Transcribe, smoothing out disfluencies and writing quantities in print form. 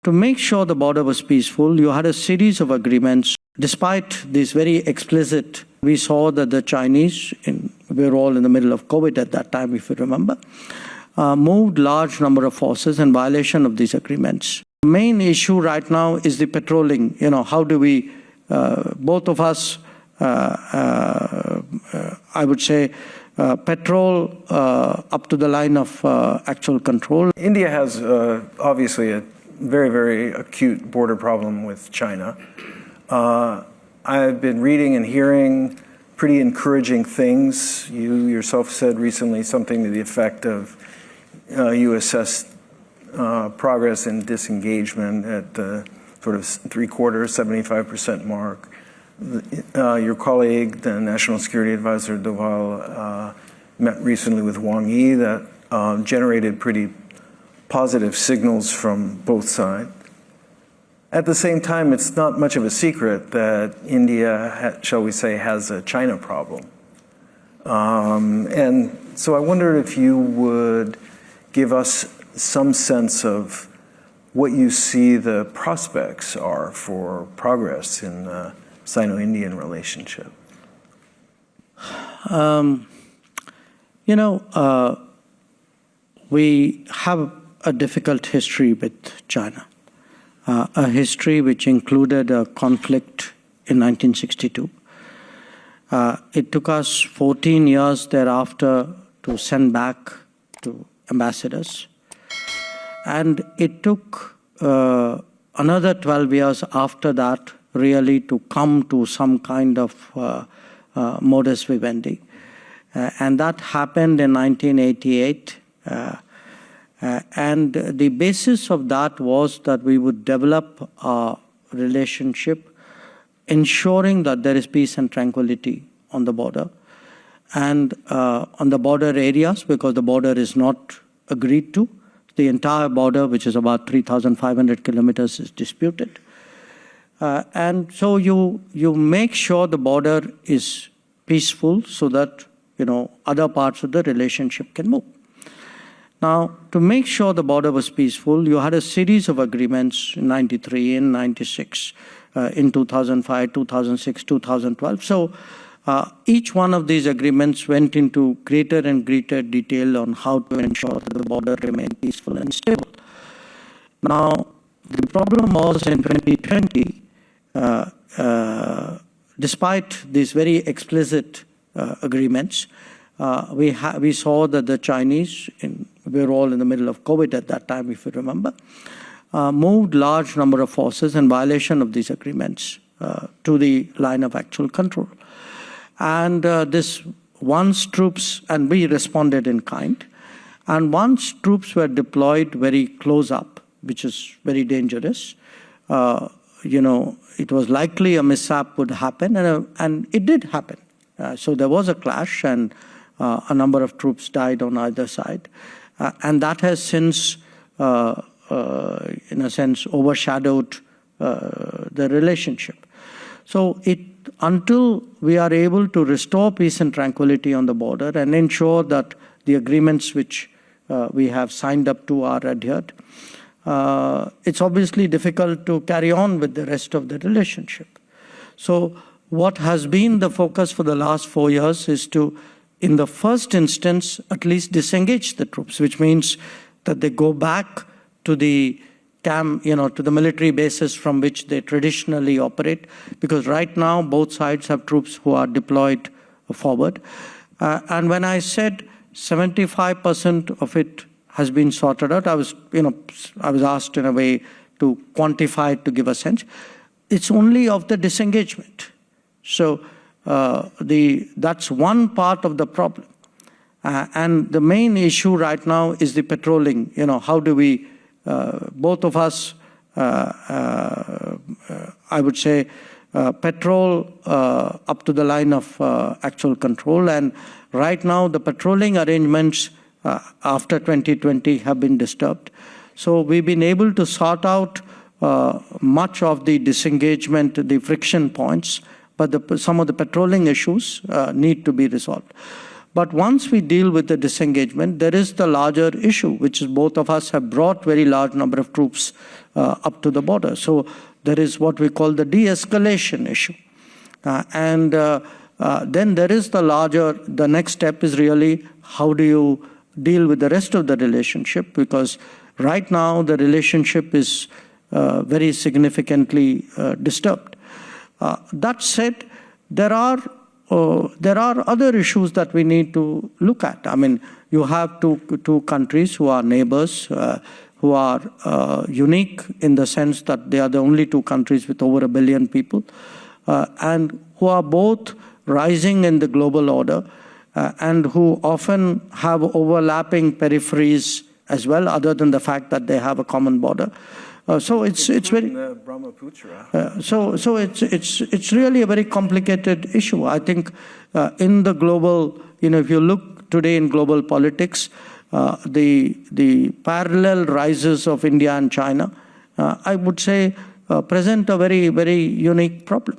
To make sure the border was peaceful, you had a series of agreements. Despite these very explicit, we saw that the Chinese, we were all in the middle of COVID at that time, if you remember, moved large number of forces in violation of these agreements. The main issue right now is the patrolling. How do we, both of us, I would say, patrol up to the line of actual control. India has obviously a very, very acute border problem with China. I've been reading and hearing pretty encouraging things. You yourself said recently something to the effect of you assessed progress in disengagement at the sort of 75% mark. Your colleague, the National Security Advisor Doval, met recently with Wang Yi that generated pretty positive signals from both sides. At the same time, it's not much of a secret that India, shall we say, has a China problem. And so I wondered if you would give us some sense of what you see the prospects are for progress in the Sino-Indian relationship. We have a difficult history with China, a history which included a conflict in 1962. It took us 14 years thereafter to send back to ambassadors. And it took another 12 years after that really to come to some kind of modus vivendi. And that happened in 1988. And the basis of that was that we would develop a relationship ensuring that there is peace and tranquility on the border and on the border areas, because the border is not agreed to. The entire border, which is about 3,500 kilometers, is disputed. And so you make sure the border is peaceful so that other parts of the relationship can move. Now, to make sure the border was peaceful, you had a series of agreements in 93, in 96, in 2005, 2006, 2012. So each one of these agreements went into greater and greater detail on how to ensure that the border remained peaceful and stable. Now, the problem was in 2020, despite these very explicit agreements, we saw that the Chinese, we were all in the middle of COVID at that time, if you remember, moved large number of forces in violation of these agreements to the line of actual control. And once troops, and we responded in kind, and once troops were deployed very close up, which is very dangerous, it was likely a mishap would happen, and it did happen. So there was a clash, and a number of troops died on either side. And that has since, in a sense, overshadowed the relationship. So until we are able to restore peace and tranquility on the border and ensure that the agreements which we have signed up to are adhered, it's obviously difficult to carry on with the rest of the relationship. So what has been the focus for the last 4 years is to, in the first instance, at least disengage the troops, which means that they go back to the camp, to the military bases from which they traditionally operate, because right now both sides have troops who are deployed forward. And when I said 75% of it has been sorted out, I was asked in a way to quantify it to give a sense. It's only of the disengagement. So that's one part of the problem. And the main issue right now is the patrolling. How do we, both of us, I would say, patrol up to the line of actual control. And right now, the patrolling arrangements after 2020 have been disturbed. So we've been able to sort out much of the disengagement, the friction points, but some of the patrolling issues need to be resolved. But once we deal with the disengagement, there is the larger issue, which is both of us have brought very large number of troops up to the border. So there is what we call the de-escalation issue. Then there is the next step is really how do you deal with the rest of the relationship, because right now the relationship is very significantly disturbed. That said, there are other issues that we need to look at. I mean, you have two countries who are neighbors, who are unique in the sense that they are the only two countries with over 1 billion people, and who are both rising in the global order, and who often have overlapping peripheries as well, other than the fact that they have a common border. So it's very Brahmaputra. So it's really a very complicated issue. I think in the global, if you look today in global politics, the parallel rises of India and China, I would say, present a very, very unique problem.